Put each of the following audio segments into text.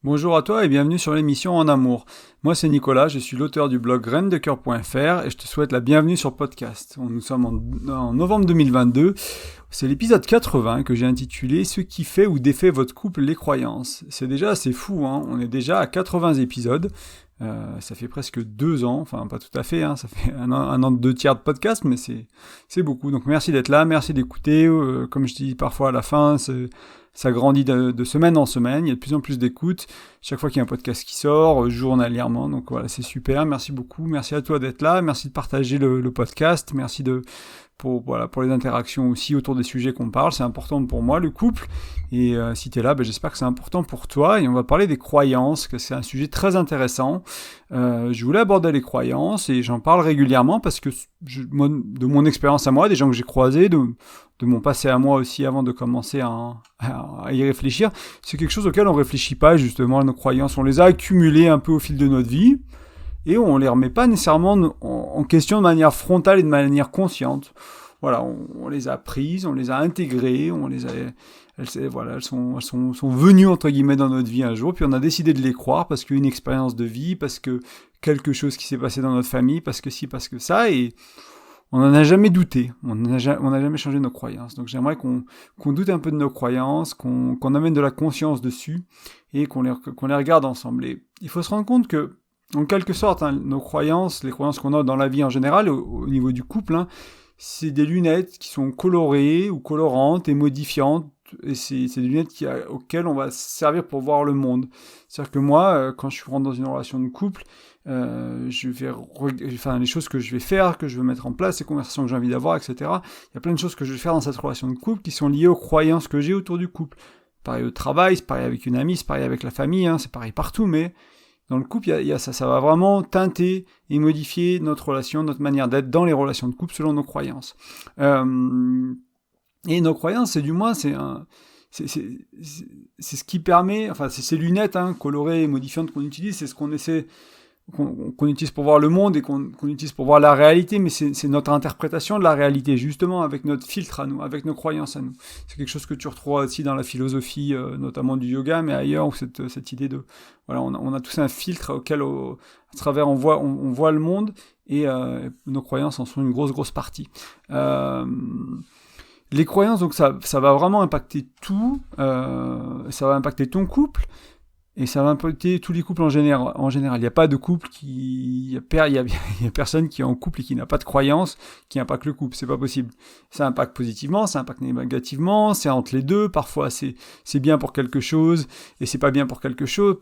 Bonjour à toi et bienvenue sur l'émission En Amour. Moi c'est Nicolas, je suis l'auteur du blog graindecoeur.fr et je te souhaite la bienvenue sur le podcast. Nous sommes en novembre 2022, c'est l'épisode 80 que j'ai intitulé « Ce qui fait ou défait votre couple, les croyances ». C'est déjà assez fou, hein. On est déjà à 80 épisodes. Ça fait presque 2 ans, enfin pas tout à fait, hein, ça fait un an de 2 tiers de podcast, mais c'est beaucoup. Donc merci d'être là, merci d'écouter. Comme je dis parfois à la fin, ça grandit de semaine en semaine, il y a de plus en plus d'écoutes, chaque fois qu'il y a un podcast qui sort, journalièrement, donc voilà, c'est super, merci beaucoup, merci à toi d'être là, merci de partager le podcast, merci pour les interactions aussi autour des sujets qu'on parle, c'est important pour moi, le couple, et si tu es là, j'espère que c'est important pour toi, et on va parler des croyances, que c'est un sujet très intéressant. Je voulais aborder les croyances, et j'en parle régulièrement, parce que de mon expérience à moi, des gens que j'ai croisés, de mon passé à moi aussi avant de commencer à y réfléchir, c'est quelque chose auquel on réfléchit pas justement, nos croyances, on les a accumulées un peu au fil de notre vie, et on les remet pas nécessairement en question de manière frontale et de manière consciente. Voilà, on les a prises, on les a intégrées, elles sont venues entre guillemets dans notre vie un jour, puis on a décidé de les croire parce qu'une expérience de vie, parce que quelque chose qui s'est passé dans notre famille, parce que ci, parce que ça, et on n'en a jamais douté, on n'a jamais changé nos croyances. Donc j'aimerais qu'on doute un peu de nos croyances, qu'on amène de la conscience dessus et qu'on les regarde ensemble. Et il faut se rendre compte que, en quelque sorte, nos croyances, les croyances qu'on a dans la vie en général, au niveau du couple, c'est des lunettes qui sont colorées ou colorantes et modifiantes. Et c'est des lunettes auxquelles on va se servir pour voir le monde. C'est-à-dire que moi, quand je rentre dans une relation de couple, les choses que je vais faire, que je veux mettre en place, les conversations que j'ai envie d'avoir, etc. Il y a plein de choses que je vais faire dans cette relation de couple qui sont liées aux croyances que j'ai autour du couple. Pareil au travail, c'est pareil avec une amie, c'est pareil avec la famille, c'est pareil partout, mais dans le couple, il y a ça va vraiment teinter et modifier notre relation, notre manière d'être dans les relations de couple selon nos croyances. Et nos croyances, c'est ce qui permet, enfin c'est ces lunettes colorées et modifiantes qu'on utilise, c'est ce qu'on essaie qu'on utilise pour voir le monde et qu'on utilise pour voir la réalité, mais c'est notre interprétation de la réalité, justement avec notre filtre à nous, avec nos croyances à nous. C'est quelque chose que tu retrouves aussi dans la philosophie, notamment du yoga, mais ailleurs, où cette idée de... Voilà, on a tous un filtre auquel, à travers, on voit le monde, et nos croyances en sont une grosse partie. Les croyances, donc ça va vraiment impacter tout, ça va impacter ton couple, et ça va impacter tous les couples en général. Il n'y a pas de couple il y a personne qui est en couple et qui n'a pas de croyances qui impacte le couple. C'est pas possible. Ça impacte positivement, ça impacte négativement, c'est entre les deux. Parfois, c'est bien pour quelque chose et c'est pas bien pour quelque chose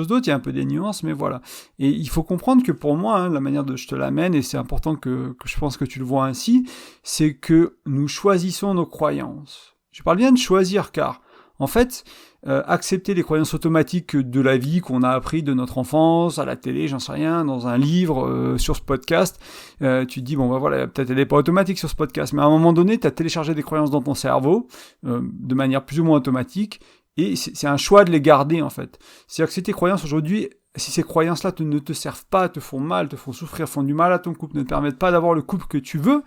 d'autre. Il y a un peu des nuances, mais voilà. Et il faut comprendre que pour moi, la manière dont je te l'amène, et c'est important que je pense que tu le vois ainsi, c'est que nous choisissons nos croyances. Je parle bien de choisir, car en fait, accepter les croyances automatiques de la vie qu'on a appris de notre enfance, à la télé, j'en sais rien, dans un livre, sur ce podcast, tu te dis, voilà, peut-être elle n'est pas automatique sur ce podcast, mais à un moment donné, tu as téléchargé des croyances dans ton cerveau, de manière plus ou moins automatique, et c'est un choix de les garder, en fait. C'est-à-dire que si tes croyances aujourd'hui, si ces croyances-là ne te servent pas, te font mal, te font souffrir, font du mal à ton couple, ne te permettent pas d'avoir le couple que tu veux,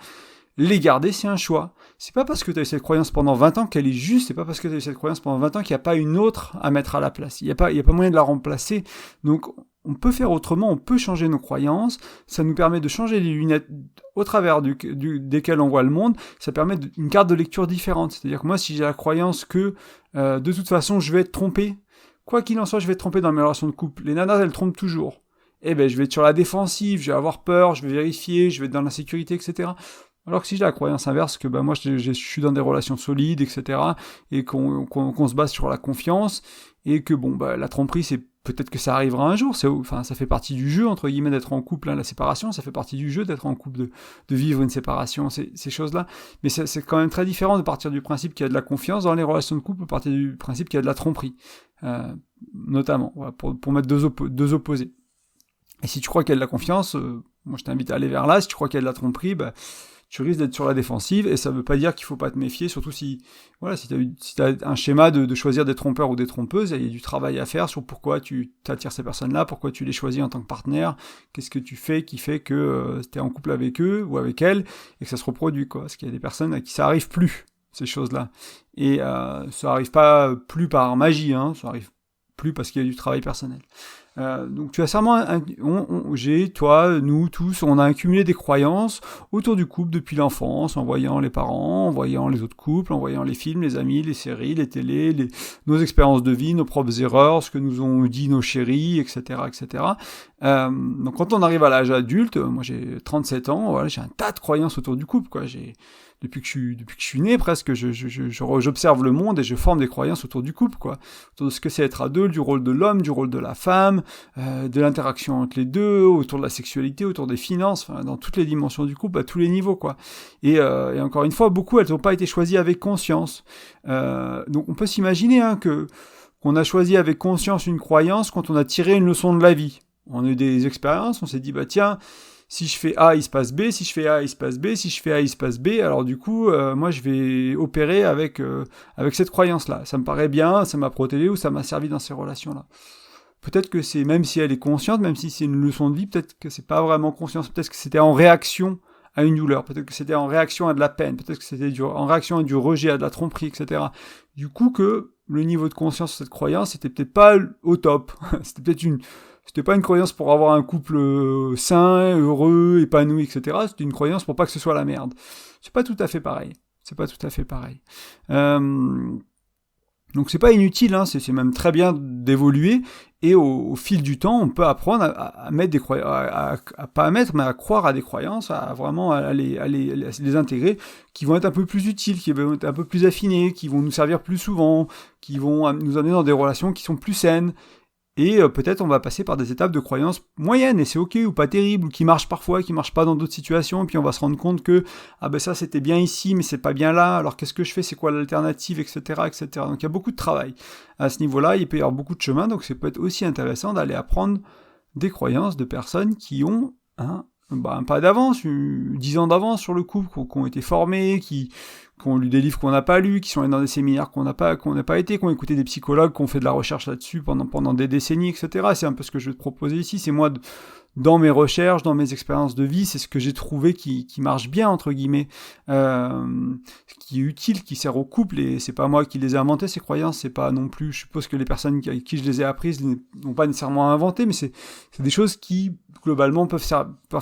les garder, c'est un choix. C'est pas parce que tu as eu cette croyance pendant 20 ans qu'elle est juste, c'est pas parce que tu as eu cette croyance pendant 20 ans qu'il n'y a pas une autre à mettre à la place. Il n'y a pas moyen de la remplacer. Donc, on peut faire autrement, on peut changer nos croyances, ça nous permet de changer les lunettes au travers desquelles on voit le monde, ça permet une carte de lecture différente. C'est-à-dire que moi, si j'ai la croyance que, de toute façon, je vais être trompé, quoi qu'il en soit, je vais être trompé dans mes relations de couple. Les nanas, elles trompent toujours. Je vais être sur la défensive, je vais avoir peur, je vais vérifier, je vais être dans l'insécurité, etc. Alors que si j'ai la croyance inverse, que moi je suis dans des relations solides, etc., et qu'on se base sur la confiance, et que la tromperie, c'est peut-être que ça arrivera un jour, ça fait partie du jeu, entre guillemets, d'être en couple, la séparation, ça fait partie du jeu d'être en couple, de vivre une séparation, ces choses-là, mais c'est quand même très différent de partir du principe qu'il y a de la confiance dans les relations de couple, de partir du principe qu'il y a de la tromperie, notamment, voilà, pour mettre deux opposés. Et si tu crois qu'il y a de la confiance, moi je t'invite à aller vers là. Si tu crois qu'il y a de la tromperie, tu risques d'être sur la défensive, et ça veut pas dire qu'il faut pas te méfier, surtout si t'as un schéma de choisir des trompeurs ou des trompeuses, il y a du travail à faire sur pourquoi tu t'attires ces personnes-là, pourquoi tu les choisis en tant que partenaire, qu'est-ce que tu fais qui fait que t'es en couple avec eux ou avec elles, et que ça se reproduit, quoi. Parce qu'il y a des personnes à qui ça arrive plus, ces choses-là. Et ça arrive pas plus par magie, ça arrive plus parce qu'il y a du travail personnel. Donc tu as sûrement, toi, nous tous, on a accumulé des croyances autour du couple depuis l'enfance, en voyant les parents, en voyant les autres couples, en voyant les films, les amis, les séries, les télés, nos expériences de vie, nos propres erreurs, ce que nous ont dit nos chéris, etc., etc. Donc quand on arrive à l'âge adulte, moi j'ai 37 ans, voilà, j'ai un tas de croyances autour du couple, quoi. Depuis que je suis né, presque, j'observe le monde et je forme des croyances autour du couple, quoi. Autour de ce que c'est être à deux, du rôle de l'homme, du rôle de la femme, de l'interaction entre les deux, autour de la sexualité, autour des finances, enfin, dans toutes les dimensions du couple, à tous les niveaux, quoi. Et encore une fois, beaucoup, elles n'ont pas été choisies avec conscience. Donc on peut s'imaginer, qu'on a choisi avec conscience une croyance quand on a tiré une leçon de la vie. On a eu des expériences, on s'est dit, bah tiens, si je fais A, il se passe B, si je fais A, il se passe B, si je fais A, il se passe B, alors du coup, moi je vais opérer avec cette croyance-là. Ça me paraît bien, ça m'a protégé ou ça m'a servi dans ces relations-là. Peut-être que c'est, même si elle est consciente, même si c'est une leçon de vie, peut-être que c'est pas vraiment conscience, peut-être que c'était en réaction à une douleur, peut-être que c'était en réaction à de la peine, peut-être que c'était en réaction à du rejet, à de la tromperie, etc. Du coup que le niveau de conscience de cette croyance c'était peut-être pas au top. C'était pas une croyance pour avoir un couple sain, heureux, épanoui, etc. C'était une croyance pour pas que ce soit la merde. C'est pas tout à fait pareil. Donc c'est pas inutile, c'est même très bien d'évoluer, et au fil du temps, on peut apprendre à mettre à croire à des croyances, à vraiment à les intégrer, qui vont être un peu plus utiles, qui vont être un peu plus affinées, qui vont nous servir plus souvent, qui vont nous amener dans des relations qui sont plus saines. Et peut-être on va passer par des étapes de croyances moyennes, et c'est ok, ou pas terribles, ou qui marchent parfois, qui marchent pas dans d'autres situations, et puis on va se rendre compte que ça c'était bien ici, mais c'est pas bien là, alors qu'est-ce que je fais, c'est quoi l'alternative, etc., etc. Donc il y a beaucoup de travail à ce niveau-là, il peut y avoir beaucoup de chemin, donc ça peut être aussi intéressant d'aller apprendre des croyances de personnes qui ont un pas d'avance, 10 ans d'avance sur le couple, qui ont été formés, qui ont lu des livres qu'on n'a pas lus, qui sont allés dans des séminaires qu'on n'a pas été, qui ont écouté des psychologues, qui ont fait de la recherche là-dessus pendant des décennies, etc. C'est un peu ce que je vais te proposer ici. C'est moi, dans mes recherches, dans mes expériences de vie, c'est ce que j'ai trouvé qui marche bien, entre guillemets, qui est utile, qui sert au couple, et c'est pas moi qui les ai inventées, ces croyances, c'est pas non plus, je suppose que les personnes avec qui je les ai apprises n'ont pas nécessairement inventé, mais c'est des choses qui, globalement, peuvent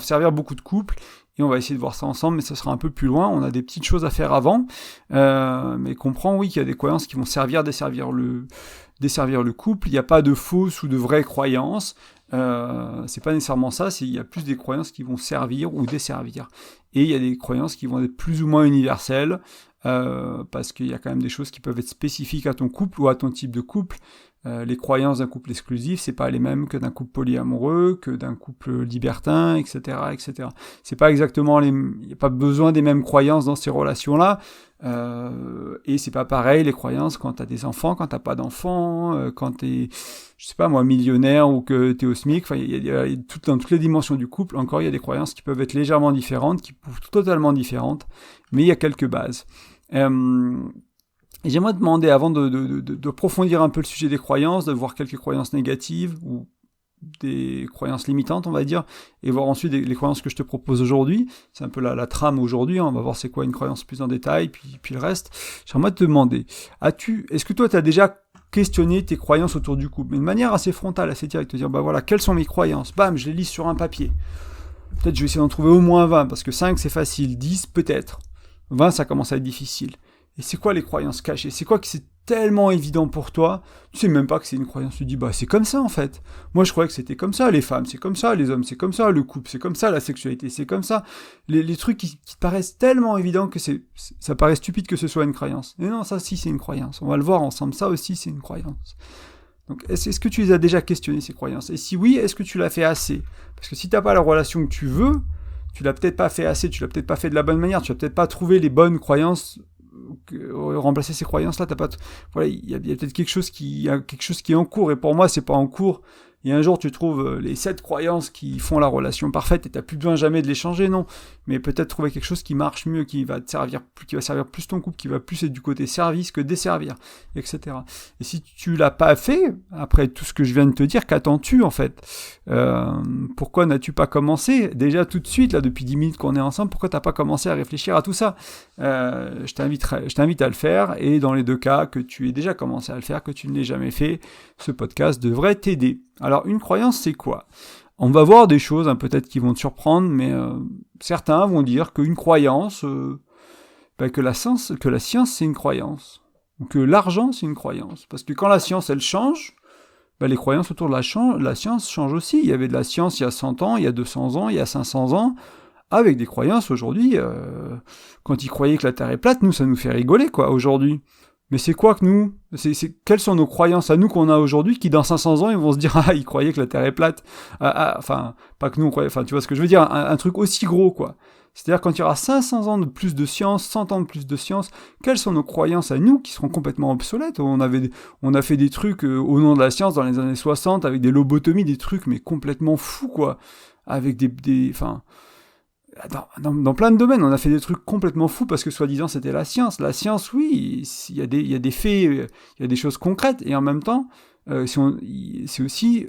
servir beaucoup de couples. Et on va essayer de voir ça ensemble, mais ça sera un peu plus loin. On a des petites choses à faire avant, mais comprends, oui, qu'il y a des croyances qui vont desservir le couple. Il n'y a pas de fausses ou de vraies croyances. C'est pas nécessairement ça. Il y a plus des croyances qui vont servir ou desservir. Et il y a des croyances qui vont être plus ou moins universelles, parce qu'il y a quand même des choses qui peuvent être spécifiques à ton couple ou à ton type de couple. Les croyances d'un couple exclusif, c'est pas les mêmes que d'un couple polyamoureux, que d'un couple libertin, etc., etc. C'est pas exactement il n'y a pas besoin des mêmes croyances dans ces relations-là, et c'est pas pareil les croyances quand t'as des enfants, quand t'as pas d'enfants, quand t'es, je sais pas moi, millionnaire ou que t'es au SMIC. Enfin, dans toutes les dimensions du couple, encore, il y a des croyances qui peuvent être légèrement différentes, qui peuvent être totalement différentes, mais il y a quelques bases. Et j'aimerais te demander, avant de approfondir un peu le sujet des croyances, de voir quelques croyances négatives ou des croyances limitantes, on va dire, et voir ensuite les croyances que je te propose aujourd'hui. C'est un peu la trame aujourd'hui, on va voir c'est quoi une croyance plus en détail, puis le reste. J'aimerais te demander, est-ce que toi tu as déjà questionné tes croyances autour du couple, mais de manière assez frontale, assez directe, te dire, voilà, quelles sont mes croyances ? Bam, je les lis sur un papier. Peut-être je vais essayer d'en trouver au moins 20, parce que 5 c'est facile, 10 peut-être. 20 ça commence à être difficile. Et c'est quoi les croyances cachées ? C'est quoi que c'est tellement évident pour toi ? Tu sais même pas que c'est une croyance. Tu dis, c'est comme ça en fait. Moi je croyais que c'était comme ça. Les femmes c'est comme ça, les hommes c'est comme ça, le couple c'est comme ça, la sexualité c'est comme ça. Les trucs qui te paraissent tellement évidents que ça paraît stupide que ce soit une croyance. Mais non, ça si c'est une croyance. On va le voir ensemble. Ça aussi c'est une croyance. Donc est-ce que tu les as déjà questionnées ces croyances ? Et si oui, est-ce que tu l'as fait assez ? Parce que si t'as pas la relation que tu veux, tu l'as peut-être pas fait assez, tu l'as peut-être pas fait de la bonne manière, tu l'as peut-être pas trouvé les bonnes croyances. Remplacer ces croyances-là, il y a peut-être quelque chose qui est en cours, et pour moi c'est pas en cours, et un jour tu trouves les 7 croyances qui font la relation parfaite et t'as plus besoin jamais de les changer, non. Mais peut-être trouver quelque chose qui marche mieux, qui va servir plus ton couple, qui va plus être du côté service que desservir, etc. Et si tu l'as pas fait, après tout ce que je viens de te dire, qu'attends-tu en fait? Pourquoi n'as-tu pas commencé déjà tout de suite, là depuis 10 minutes qu'on est ensemble, pourquoi t'as pas commencé à réfléchir à tout ça? Je t'invite à le faire, et dans les deux cas, que tu aies déjà commencé à le faire, que tu ne l'aies jamais fait, ce podcast devrait t'aider. Alors, une croyance, c'est quoi? On va voir des choses peut-être qui vont te surprendre, mais certains vont dire qu'une croyance, que la science c'est une croyance, ou que l'argent c'est une croyance. Parce que quand la science elle change, les croyances autour de la science changent aussi. Il y avait de la science il y a 100 ans, il y a 200 ans, il y a 500 ans, avec des croyances aujourd'hui. Quand ils croyaient que la Terre est plate, nous ça nous fait rigoler quoi aujourd'hui. Mais c'est quoi que nous, quelles sont nos croyances à nous qu'on a aujourd'hui, qui dans 500 ans, ils vont se dire, ils croyaient que la Terre est plate. Enfin, pas que nous, on croyait, enfin, tu vois ce que je veux dire, un truc aussi gros, quoi. C'est-à-dire, quand il y aura 500 ans de plus de science, 100 ans de plus de science, quelles sont nos croyances à nous, qui seront complètement obsolètes? On a fait des trucs au nom de la science dans les années 60, avec des lobotomies, des trucs, mais complètement fous, quoi. Avec enfin, dans plein de domaines, on a fait des trucs complètement fous parce que soi-disant c'était la science. La science, oui, il y a des faits, il y a des choses concrètes, et en même temps, c'est aussi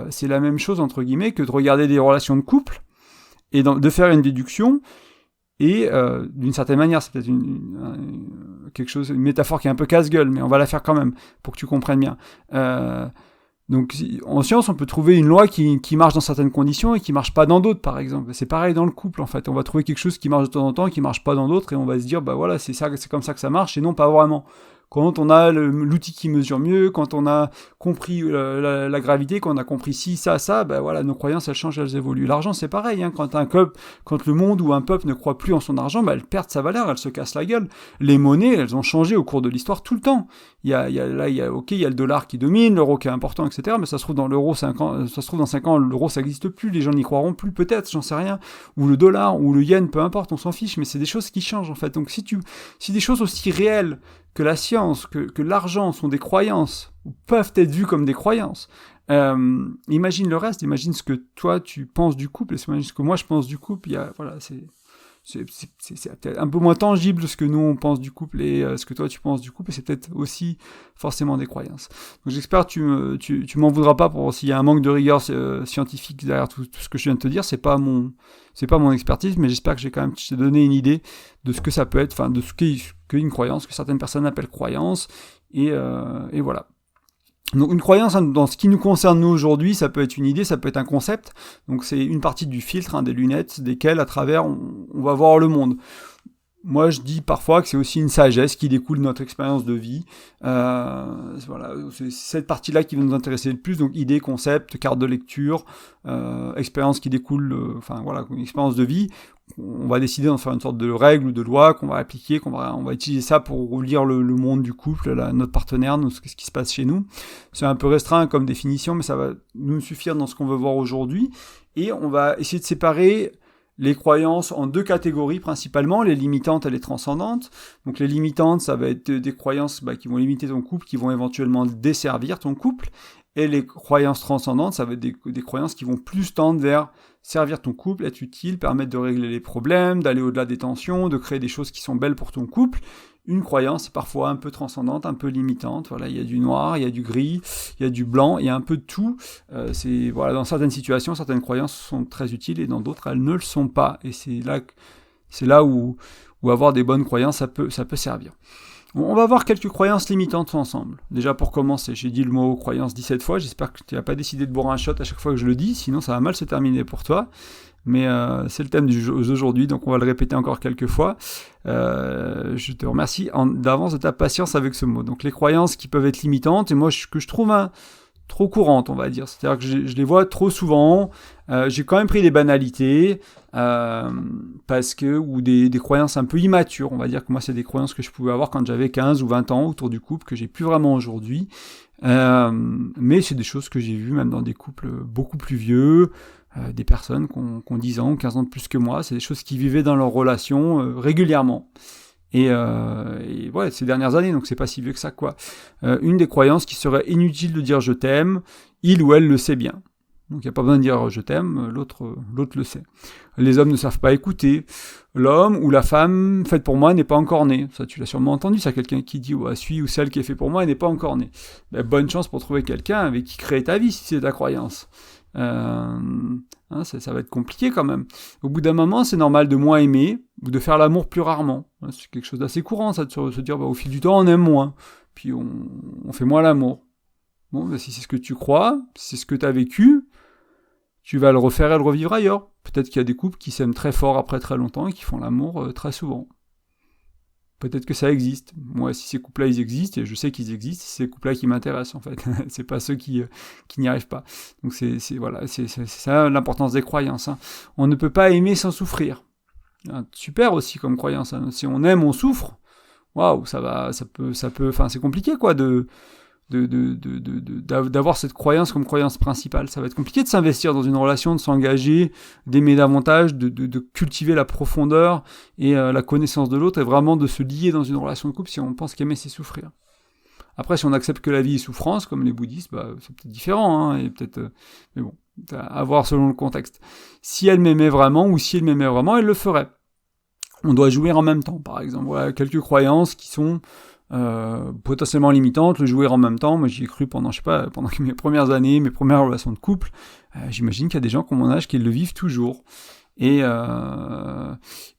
c'est la même chose entre guillemets que de regarder des relations de couple et de faire une déduction. Et d'une certaine manière, c'est peut-être une métaphore qui est un peu casse-gueule, mais on va la faire quand même pour que tu comprennes bien. Donc, en science, on peut trouver une loi qui marche dans certaines conditions et qui marche pas dans d'autres, par exemple. C'est pareil dans le couple, en fait. On va trouver quelque chose qui marche de temps en temps, qui marche pas dans d'autres, et on va se dire, voilà, c'est comme ça que ça marche, et non pas vraiment. Quand on a l'outil qui mesure mieux, quand on a compris la gravité, quand on a compris ci, ça, voilà, nos croyances, elles changent, elles évoluent. L'argent, c'est pareil, hein. Quand le monde ou un peuple ne croit plus en son argent, elle perd sa valeur, elle se casse la gueule. Les monnaies, elles ont changé au cours de l'histoire tout le temps. Il y a le dollar qui domine, l'euro qui est important, etc. Mais ça se trouve dans 5 ans, l'euro, ça n'existe plus, les gens n'y croiront plus, peut-être, j'en sais rien. Ou le dollar, ou le yen, peu importe, on s'en fiche, mais c'est des choses qui changent, en fait. Donc, si des choses aussi réelles que la science, que l'argent sont des croyances, ou peuvent être vues comme des croyances, imagine le reste, imagine ce que toi tu penses du couple, et imagine ce que moi je pense du couple. C'est peut-être un peu moins tangible ce que nous on pense du couple et ce que toi tu penses du couple, et c'est peut-être aussi forcément des croyances. Donc j'espère que tu m'en voudras pas pour s'il y a un manque de rigueur scientifique derrière tout ce que je viens de te dire. C'est pas mon expertise, mais j'espère que j'ai quand même donné une idée de ce que ça peut être, enfin de ce qu'est une croyance, que certaines personnes appellent croyance, et voilà. Donc une croyance, dans ce qui nous concerne nous aujourd'hui, ça peut être une idée, ça peut être un concept. Donc c'est une partie du filtre, des lunettes, desquelles à travers on va voir le monde. Moi, je dis parfois que c'est aussi une sagesse qui découle de notre expérience de vie. Voilà, c'est cette partie-là qui va nous intéresser le plus. Donc, idées, concepts, carte de lecture, expérience qui découle, une expérience de vie. On va décider d'en faire une sorte de règle ou de loi qu'on va appliquer, on va utiliser ça pour lire le monde du couple, notre partenaire, ce qui se passe chez nous. C'est un peu restreint comme définition, mais ça va nous suffire dans ce qu'on veut voir aujourd'hui. Et on va essayer de séparer les croyances en 2 catégories principalement, les limitantes et les transcendantes. Donc les limitantes, ça va être des croyances qui vont limiter ton couple, qui vont éventuellement desservir ton couple. Et les croyances transcendantes, ça va être des croyances qui vont plus tendre vers servir ton couple, être utile, permettre de régler les problèmes, d'aller au-delà des tensions, de créer des choses qui sont belles pour ton couple. Une croyance est parfois un peu transcendante, un peu limitante. Voilà, il y a du noir, il y a du gris, il y a du blanc, il y a un peu de tout. Dans certaines situations, certaines croyances sont très utiles, et dans d'autres, elles ne le sont pas. Et c'est là où avoir des bonnes croyances, ça peut servir. On va voir quelques croyances limitantes ensemble. Déjà pour commencer, j'ai dit le mot croyance 17 fois, j'espère que tu n'as pas décidé de boire un shot à chaque fois que je le dis, sinon ça va mal se terminer pour toi. Mais c'est le thème d'aujourd'hui, donc on va le répéter encore quelques fois. Je te remercie d'avance de ta patience avec ce mot. Donc les croyances qui peuvent être limitantes, et moi que je trouve trop courantes, on va dire. C'est-à-dire que je les vois trop souvent. J'ai quand même pris des banalités, ou des croyances un peu immatures. On va dire que moi, c'est des croyances que je pouvais avoir quand j'avais 15 ou 20 ans autour du couple, que j'ai plus vraiment aujourd'hui. Mais c'est des choses que j'ai vues même dans des couples beaucoup plus vieux, des personnes qui ont 10 ans ou 15 ans de plus que moi. C'est des choses qui vivaient dans leur relation régulièrement. Et voilà, ces dernières années, donc c'est pas si vieux que ça, quoi. Une des croyances qui serait inutile de dire je t'aime, il ou elle le sait bien. Donc il n'y a pas besoin de dire je t'aime, l'autre le sait. Les hommes ne savent pas écouter. L'homme ou la femme faite pour moi n'est pas encore né. Ça, tu l'as sûrement entendu, ça, quelqu'un qui dit celui ou celle qui est fait pour moi n'est pas encore né. Ben, bonne chance pour trouver quelqu'un avec qui créer ta vie si c'est ta croyance. Ça va être compliqué quand même. Au bout d'un moment, c'est normal de moins aimer ou de faire l'amour plus rarement. C'est quelque chose d'assez courant, ça, de se dire au fil du temps, on aime moins. Puis on fait moins l'amour. Bon, ben, si c'est ce que tu crois, si c'est ce que tu as vécu, tu vas le refaire et le revivre ailleurs. Peut-être qu'il y a des couples qui s'aiment très fort après très longtemps et qui font l'amour très souvent. Peut-être que ça existe. Moi, si ces couples-là, ils existent, et je sais qu'ils existent, c'est ces couples-là qui m'intéressent, en fait. C'est pas ceux qui n'y arrivent pas. Donc, c'est ça l'importance des croyances. Hein. On ne peut pas aimer sans souffrir. Super aussi comme croyance. Hein. Si on aime, on souffre. Waouh, c'est compliqué, quoi, d'avoir cette croyance comme croyance principale. Ça va être compliqué de s'investir dans une relation, de s'engager, d'aimer davantage, de cultiver la profondeur et la connaissance de l'autre et vraiment de se lier dans une relation de couple si on pense qu'aimer c'est souffrir. Après, si on accepte que la vie est souffrance, comme les bouddhistes, c'est peut-être différent, hein, et peut-être, mais bon, à voir selon le contexte. Si elle m'aimait vraiment ou si elle m'aimait vraiment, elle le ferait. On doit jouir en même temps, par exemple. Voilà, quelques croyances qui sont potentiellement limitantes, le jouer en même temps. Moi, j'y ai cru pendant mes premières années, mes premières relations de couple. J'imagine qu'il y a des gens qui ont mon âge qui le vivent toujours. Et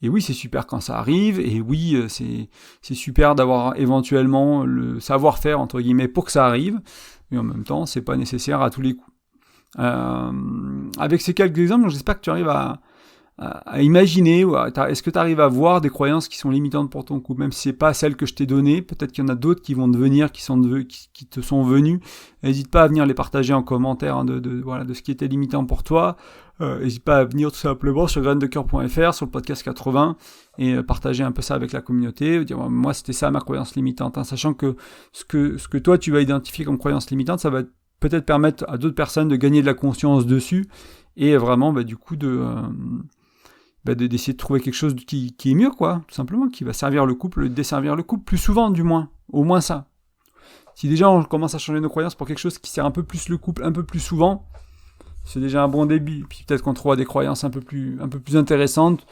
oui, c'est super quand ça arrive. Et oui, c'est super d'avoir éventuellement le savoir-faire entre guillemets pour que ça arrive. Mais en même temps, c'est pas nécessaire à tous les coups. Avec ces quelques exemples, j'espère que tu arrives à imaginer, est-ce que tu arrives à voir des croyances qui sont limitantes pour ton couple, même si c'est pas celles que je t'ai données, peut-être qu'il y en a d'autres qui vont devenir, qui te sont venues. N'hésite pas à venir les partager en commentaire hein, de ce qui était limitant pour toi. N'hésite pas à venir tout simplement sur graindecoeur.fr, sur le podcast 80, et partager un peu ça avec la communauté, dire moi c'était ça ma croyance limitante, hein, sachant que ce que toi tu vas identifier comme croyance limitante, ça va peut-être permettre à d'autres personnes de gagner de la conscience dessus, et vraiment du coup d'essayer de trouver quelque chose qui est mieux, quoi, tout simplement, qui va servir le couple, desservir le couple, plus souvent du moins, au moins ça. Si déjà on commence à changer nos croyances pour quelque chose qui sert un peu plus le couple, un peu plus souvent, c'est déjà un bon début. Puis peut-être qu'on trouvera des croyances un peu plus intéressantes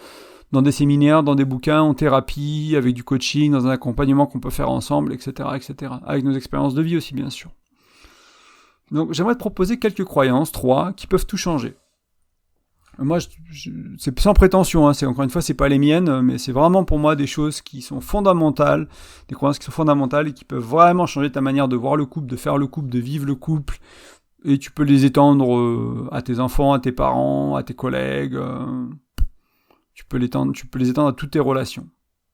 dans des séminaires, dans des bouquins, en thérapie, avec du coaching, dans un accompagnement qu'on peut faire ensemble, etc., avec nos expériences de vie aussi, bien sûr. Donc j'aimerais te proposer quelques croyances, 3, qui peuvent tout changer. Moi, c'est sans prétention, hein, encore une fois, c'est pas les miennes, mais c'est vraiment pour moi des choses qui sont fondamentales, des croyances qui sont fondamentales et qui peuvent vraiment changer ta manière de voir le couple, de faire le couple, de vivre le couple. Et tu peux les étendre à tes enfants, à tes parents, à tes collègues. Tu peux les étendre à toutes tes relations.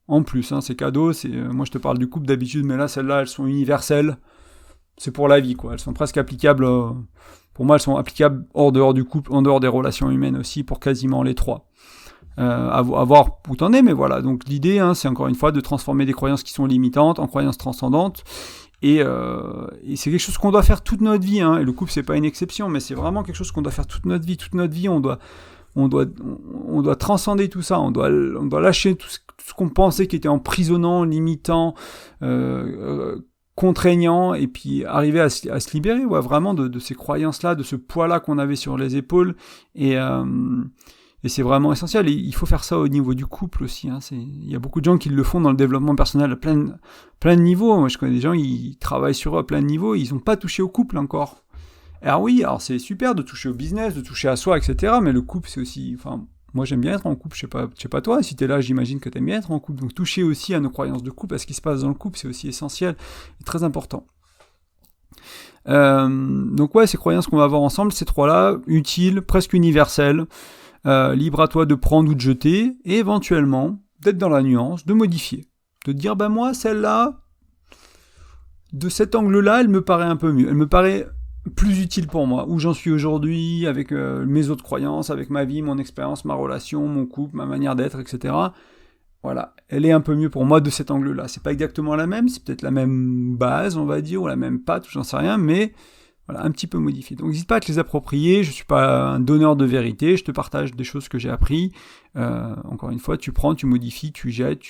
En plus, hein, c'est cadeau. Moi, je te parle du couple d'habitude, mais là, celles-là, elles sont universelles. C'est pour la vie, quoi. Elles sont presque applicables. Pour moi, elles sont applicables hors dehors du couple, en dehors des relations humaines aussi, pour quasiment les 3. À voir où t'en es, mais voilà. Donc l'idée, hein, c'est encore une fois de transformer des croyances qui sont limitantes en croyances transcendantes. Et c'est quelque chose qu'on doit faire toute notre vie. Hein. Et le couple, c'est pas une exception, mais c'est vraiment quelque chose qu'on doit faire toute notre vie. Toute notre vie, on doit transcender tout ça. On doit lâcher tout ce qu'on pensait qui était emprisonnant, limitant, contraignant, et puis arriver à se libérer, vraiment de ces croyances-là, de ce poids-là qu'on avait sur les épaules, et c'est vraiment essentiel, et il faut faire ça au niveau du couple aussi, hein. Il y a beaucoup de gens qui le font dans le développement personnel à plein de niveaux. Moi je connais des gens, ils travaillent sur eux à plein de niveaux, ils n'ont pas touché au couple encore. Alors c'est super de toucher au business, de toucher à soi, etc., mais le couple c'est aussi, moi j'aime bien être en couple, je sais pas toi, si t'es là j'imagine que t'aimes bien être en couple, donc toucher aussi à nos croyances de couple, à ce qui se passe dans le couple, c'est aussi essentiel et très important. Donc ces croyances qu'on va voir ensemble, ces 3-là, utiles, presque universelles, libre à toi de prendre ou de jeter, et éventuellement, d'être dans la nuance, de modifier, de dire moi celle-là, de cet angle-là, elle me paraît un peu mieux, elle me paraît plus utile pour moi, où j'en suis aujourd'hui, avec mes autres croyances, avec ma vie, mon expérience, ma relation, mon couple, ma manière d'être, etc. Voilà, elle est un peu mieux pour moi de cet angle-là. C'est pas exactement la même, c'est peut-être la même base, on va dire, ou la même patte, j'en sais rien, mais voilà, un petit peu modifié. Donc n'hésite pas à te les approprier, je suis pas un donneur de vérité, je te partage des choses que j'ai appris. Encore une fois, tu prends, tu modifies, tu jettes,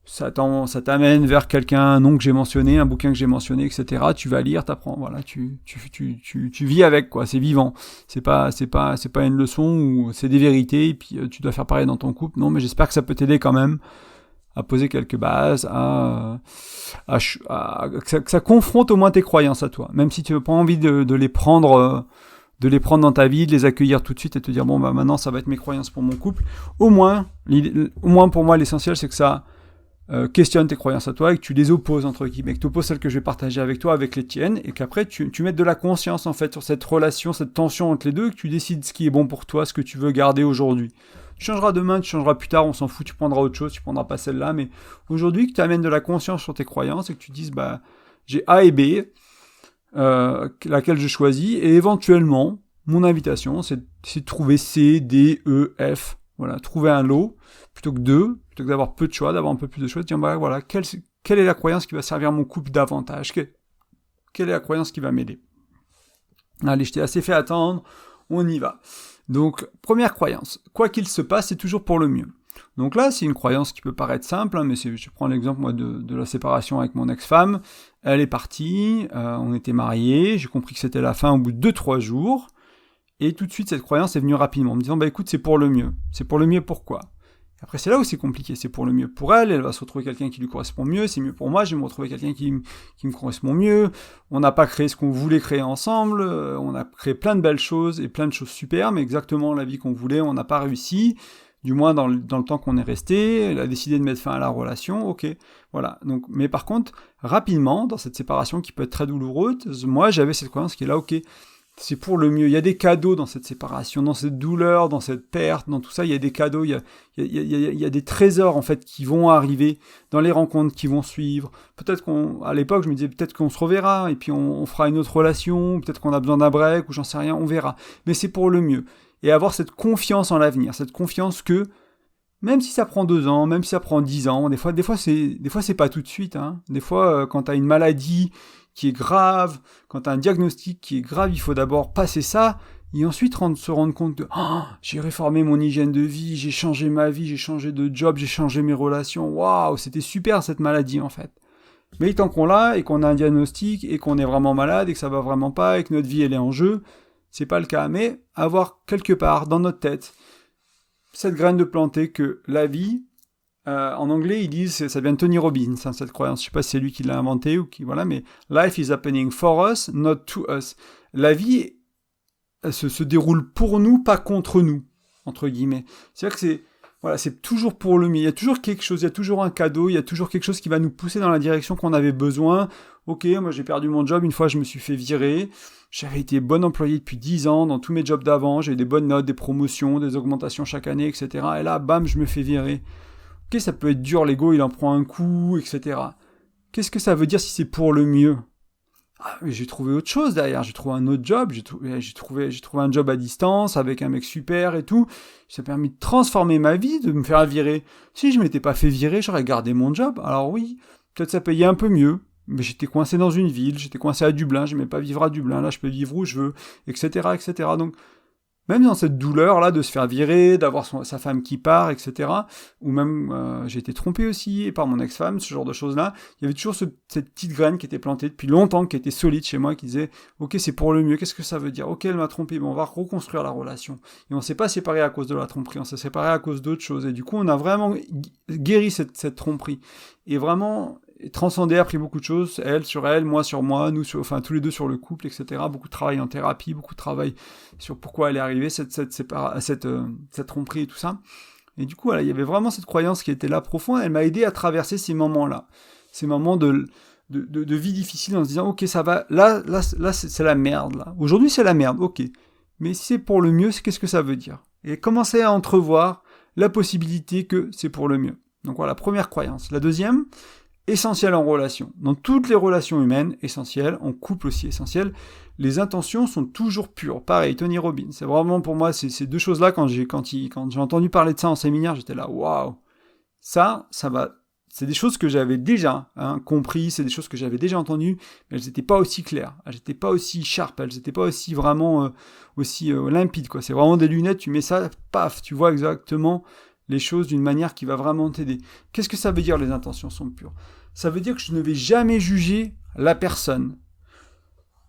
ça t'amène vers un nom que j'ai mentionné, un bouquin que j'ai mentionné, etc. Tu vas lire, t'apprends, voilà, tu vis avec, quoi, c'est vivant. C'est pas une leçon où c'est des vérités et puis tu dois faire pareil dans ton couple. Non, mais j'espère que ça peut t'aider quand même à poser quelques bases, que ça confronte au moins tes croyances à toi, même si tu n'as pas envie de les prendre dans ta vie, de les accueillir tout de suite et te dire bon bah maintenant ça va être mes croyances pour mon couple. Au moins pour moi l'essentiel c'est que ça questionne tes croyances à toi et que tu les opposes entre guillemets, que tu opposes celles que je vais partager avec toi avec les tiennes et qu'après tu mettes de la conscience en fait sur cette relation, cette tension entre les deux, et que tu décides ce qui est bon pour toi, ce que tu veux garder aujourd'hui. Tu changeras demain, tu changeras plus tard, on s'en fout, tu prendras autre chose, tu prendras pas celle-là, mais aujourd'hui que tu amènes de la conscience sur tes croyances et que tu dises bah j'ai A et B, laquelle je choisis, et éventuellement mon invitation c'est de trouver C, D, E, F, voilà, trouver un lot plutôt que d'avoir peu de choix, d'avoir un peu plus de choix, de dire bah voilà, quelle est la croyance qui va servir mon couple davantage, quelle est la croyance qui va m'aider. Allez, je t'ai assez fait attendre, on y va. Donc, première croyance, quoi qu'il se passe, c'est toujours pour le mieux. Donc là, c'est une croyance qui peut paraître simple, hein, mais je prends l'exemple moi de la séparation avec mon ex-femme. Elle est partie, on était mariés, j'ai compris que c'était la fin au bout de 2-3 jours, et tout de suite cette croyance est venue rapidement, en me disant bah écoute, c'est pour le mieux. C'est pour le mieux pourquoi ? Après, c'est là où c'est compliqué, c'est pour le mieux pour elle, elle va se retrouver quelqu'un qui lui correspond mieux, c'est mieux pour moi, je vais me retrouver quelqu'un qui me correspond mieux, on n'a pas créé ce qu'on voulait créer ensemble, on a créé plein de belles choses et plein de choses super, mais exactement la vie qu'on voulait, on n'a pas réussi, du moins dans le temps qu'on est resté, elle a décidé de mettre fin à la relation, ok, voilà. Donc, mais par contre, rapidement, dans cette séparation qui peut être très douloureuse, moi j'avais cette croyance qui est là, ok, c'est pour le mieux. Il y a des cadeaux dans cette séparation, dans cette douleur, dans cette perte, dans tout ça. Il y a des cadeaux, il y a des trésors en fait qui vont arriver dans les rencontres qui vont suivre. Peut-être à l'époque, je me disais peut-être qu'on se reverra et puis on fera une autre relation. Peut-être qu'on a besoin d'un break ou j'en sais rien, on verra. Mais c'est pour le mieux. Et avoir cette confiance en l'avenir, cette confiance que même si ça prend 2 ans, même si ça prend 10 ans, des fois c'est pas tout de suite. Hein. Des fois, quand t'as une maladie qui est grave, quand tu as un diagnostic qui est grave, il faut d'abord passer ça, et ensuite se rendre compte que j'ai réformé mon hygiène de vie, j'ai changé ma vie, j'ai changé de job, j'ai changé mes relations, waouh, c'était super cette maladie en fait. Mais tant qu'on l'a, et qu'on a un diagnostic, et qu'on est vraiment malade, et que ça va vraiment pas, et que notre vie elle est en jeu, c'est pas le cas, mais avoir quelque part dans notre tête cette graine de planter que la vie, en anglais, ils disent, ça vient de Tony Robbins, hein, cette croyance. Je sais pas si c'est lui qui l'a inventé ou qui, voilà, mais life is happening for us, not to us. La vie se déroule pour nous, pas contre nous, entre guillemets. C'est-à-dire que c'est toujours pour le mieux. Il y a toujours quelque chose, il y a toujours un cadeau, il y a toujours quelque chose qui va nous pousser dans la direction qu'on avait besoin. Ok, moi j'ai perdu mon job, une fois je me suis fait virer. J'avais été bon employé depuis 10 ans dans tous mes jobs d'avant, j'ai eu des bonnes notes, des promotions, des augmentations chaque année, etc. Et là, bam, je me fais virer. Ok, ça peut être dur, l'ego, il en prend un coup, etc. Qu'est-ce que ça veut dire si c'est pour le mieux ? Mais j'ai trouvé autre chose derrière, j'ai trouvé un autre job, j'ai trouvé un job à distance avec un mec super et tout. Ça a permis de transformer ma vie, de me faire virer. Si je m'étais pas fait virer, j'aurais gardé mon job. Alors oui, peut-être ça payait un peu mieux, mais j'étais coincé dans une ville, j'étais coincé à Dublin, j'aimais pas vivre à Dublin, là je peux vivre où je veux, etc., etc. Donc, même dans cette douleur-là de se faire virer, d'avoir sa femme qui part, etc., ou même j'ai été trompé aussi par mon ex-femme, ce genre de choses-là, il y avait toujours cette petite graine qui était plantée depuis longtemps, qui était solide chez moi, qui disait « Ok, c'est pour le mieux, qu'est-ce que ça veut dire ? Ok, elle m'a trompé, bon, on va reconstruire la relation. » Et on ne s'est pas séparé à cause de la tromperie, on s'est séparé à cause d'autres choses. Et du coup, on a vraiment guéri cette tromperie. Et vraiment transcendé, appris beaucoup de choses, elle sur elle, moi sur moi, nous sur, enfin tous les deux sur le couple, etc. Beaucoup de travail en thérapie, beaucoup de travail sur pourquoi elle est arrivée, cette tromperie et tout ça. Et du coup, voilà, il y avait vraiment cette croyance qui était là profonde, elle m'a aidé à traverser ces moments-là, ces moments de vie difficile en se disant, ok, ça va, là c'est la merde, là. Aujourd'hui, c'est la merde, ok. Mais si c'est pour le mieux, qu'est-ce que ça veut dire ? Et commencer à entrevoir la possibilité que c'est pour le mieux. Donc voilà, première croyance. La deuxième, essentiel en relation. Dans toutes les relations humaines, essentiel, en couple aussi essentiel, les intentions sont toujours pures. Pareil, Tony Robbins. C'est vraiment pour moi, ces deux choses-là, quand j'ai entendu parler de ça en séminaire, j'étais là, waouh, ça va. C'est des choses que j'avais déjà compris, c'est des choses que j'avais déjà entendues, mais elles n'étaient pas aussi claires, elles n'étaient pas aussi sharp, elles n'étaient pas aussi vraiment limpides, quoi. C'est vraiment des lunettes, tu mets ça, paf, tu vois exactement les choses d'une manière qui va vraiment t'aider. Qu'est-ce que ça veut dire, les intentions sont pures? Ça veut dire que je ne vais jamais juger la personne.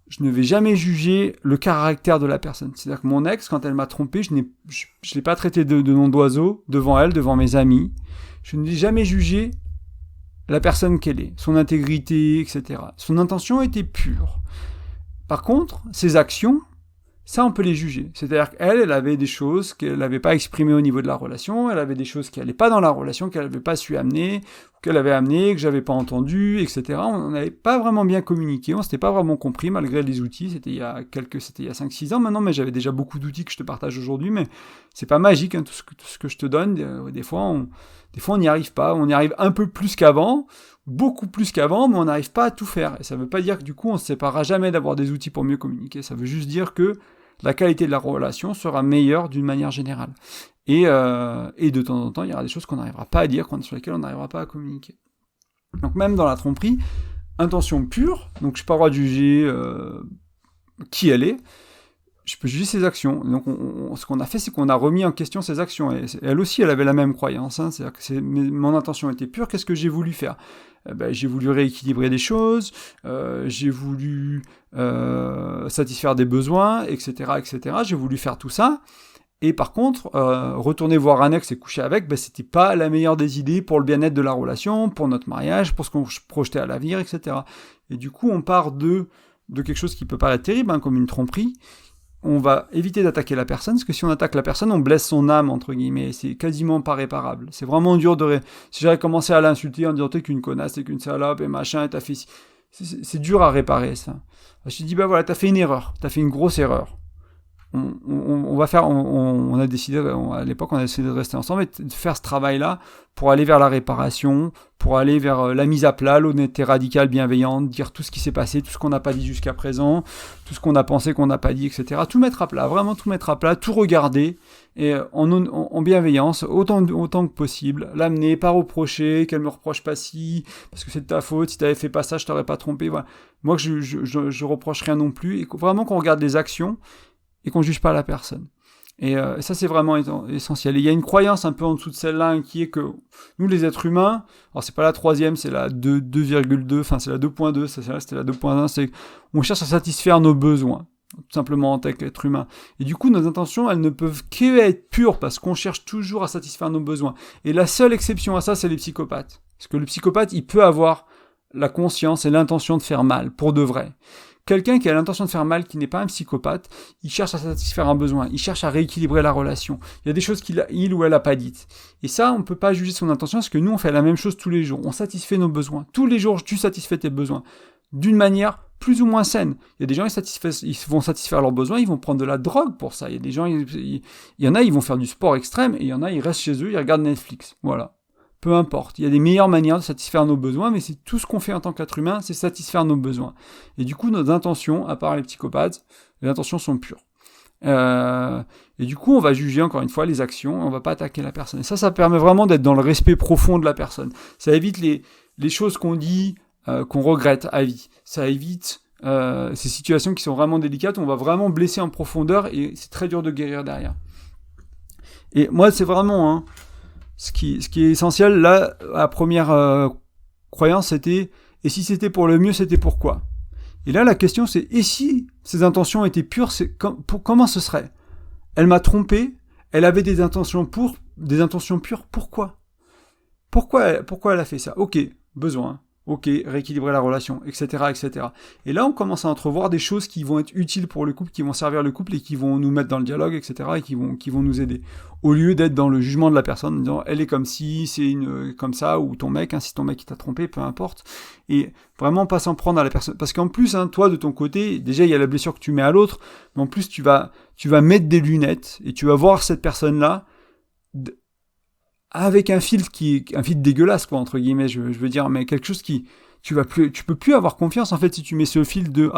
Je ne vais jamais juger le caractère de la personne. C'est-à-dire que mon ex, quand elle m'a trompé, je l'ai pas traité de nom d'oiseau devant elle, devant mes amis. Je ne l'ai jamais jugé la personne qu'elle est, son intégrité, etc. Son intention était pure. Par contre, ses actions, ça, on peut les juger. C'est-à-dire qu'elle avait des choses qu'elle n'avait pas exprimées au niveau de la relation, elle avait des choses qui n'allaient pas dans la relation, qu'elle n'avait pas su amener, qu'elle avait amené, que j'avais pas entendu, etc. On n'avait pas vraiment bien communiqué, on s'était pas vraiment compris, malgré les outils. C'était il y a 5-6 ans maintenant, mais j'avais déjà beaucoup d'outils que je te partage aujourd'hui, mais c'est pas magique, hein, tout ce que je te donne. Des fois, on n'y arrive pas, on y arrive un peu plus qu'avant, beaucoup plus qu'avant, mais on n'arrive pas à tout faire. Et ça veut pas dire que du coup, on se séparera jamais d'avoir des outils pour mieux communiquer. Ça veut juste dire que la qualité de la relation sera meilleure d'une manière générale. Et de temps en temps, il y aura des choses qu'on n'arrivera pas à dire, sur lesquelles on n'arrivera pas à communiquer. Donc même dans la tromperie, intention pure, donc je n'ai pas le droit de juger qui elle est, je peux juger ses actions. Donc ce qu'on a fait, c'est qu'on a remis en question ses actions. Et elle aussi, elle avait la même croyance. Hein, c'est-à-dire que mon intention était pure, qu'est-ce que j'ai voulu faire? J'ai voulu rééquilibrer des choses, j'ai voulu satisfaire des besoins, etc., etc. J'ai voulu faire tout ça. Et par contre, retourner voir un ex et coucher avec, c'était pas la meilleure des idées pour le bien-être de la relation, pour notre mariage, pour ce qu'on projetait à l'avenir, etc. Et du coup, on part de quelque chose qui peut paraître terrible, hein, comme une tromperie. On va éviter d'attaquer la personne, parce que si on attaque la personne, on blesse son âme, entre guillemets, c'est quasiment pas réparable. C'est vraiment dur si j'avais commencé à l'insulter en disant t'es qu'une connasse, t'es qu'une salope, et machin, et t'as fait... C'est dur à réparer, ça. Je te dis, voilà, t'as fait une erreur, t'as fait une grosse erreur. On a décidé, à l'époque, on a décidé de rester ensemble et de faire ce travail-là pour aller vers la réparation, pour aller vers la mise à plat, l'honnêteté radicale, bienveillante, dire tout ce qui s'est passé, tout ce qu'on n'a pas dit jusqu'à présent, tout ce qu'on a pensé qu'on n'a pas dit, etc. Tout mettre à plat, vraiment tout mettre à plat, tout regarder, et en bienveillance, autant que possible, l'amener, pas reprocher, qu'elle me reproche pas parce que c'est de ta faute, si t'avais fait pas ça, je t'aurais pas trompé, voilà. Moi, je reproche rien non plus, et vraiment qu'on regarde les actions, et qu'on juge pas la personne. Et ça, c'est vraiment essentiel. Et il y a une croyance un peu en dessous de celle-là, hein, qui est que nous, les êtres humains, alors c'est pas la 3e, c'est la 2,2, enfin c'est la 2.2, c'était la 2.1, c'est qu'on cherche à satisfaire nos besoins, tout simplement en tant qu'être humain. Et du coup, nos intentions, elles ne peuvent qu'être pures, parce qu'on cherche toujours à satisfaire nos besoins. Et la seule exception à ça, c'est les psychopathes. Parce que le psychopathe, il peut avoir la conscience et l'intention de faire mal, pour de vrai. Quelqu'un qui a l'intention de faire mal, qui n'est pas un psychopathe, il cherche à satisfaire un besoin, il cherche à rééquilibrer la relation. Il y a des choses qu'il ou elle n'a pas dites. Et ça, on ne peut pas juger son intention, parce que nous, on fait la même chose tous les jours. On satisfait nos besoins. Tous les jours, tu satisfais tes besoins. D'une manière plus ou moins saine. Il y a des gens, ils vont satisfaire leurs besoins, ils vont prendre de la drogue pour ça. Il y a des gens, il y en a, ils vont faire du sport extrême, et il y en a, ils restent chez eux, ils regardent Netflix. Voilà. Peu importe, il y a des meilleures manières de satisfaire nos besoins, mais c'est tout ce qu'on fait en tant qu'être humain, c'est satisfaire nos besoins. Et du coup, nos intentions, à part les psychopathes, les intentions sont pures. Et du coup, on va juger encore une fois les actions, on va pas attaquer la personne. Et ça permet vraiment d'être dans le respect profond de la personne. Ça évite les choses qu'on dit, qu'on regrette à vie. Ça évite ces situations qui sont vraiment délicates, on va vraiment blesser en profondeur, et c'est très dur de guérir derrière. Et moi, c'est vraiment... Ce qui est essentiel, là, la première croyance, c'était « et si c'était pour le mieux, c'était pourquoi ?» Et là, la question, c'est « et si ses intentions étaient pures, comment ce serait ?» Elle m'a trompé, elle avait des intentions pures, pourquoi elle a fait ça? Ok, besoin. Ok, rééquilibrer la relation, etc., etc. Et là, on commence à entrevoir des choses qui vont être utiles pour le couple, qui vont servir le couple et qui vont nous mettre dans le dialogue, etc., et qui vont nous aider. Au lieu d'être dans le jugement de la personne, en disant, elle est comme si, c'est comme ça, ou ton mec, hein, si ton mec il t'a trompé, peu importe. Et vraiment pas s'en prendre à la personne. Parce qu'en plus, hein, toi, de ton côté, déjà, il y a la blessure que tu mets à l'autre, mais en plus, tu vas mettre des lunettes, et tu vas voir cette personne-là, avec un filtre dégueulasse, quoi, entre guillemets, je veux dire, mais quelque chose tu peux plus avoir confiance, en fait, si tu mets ce filtre de,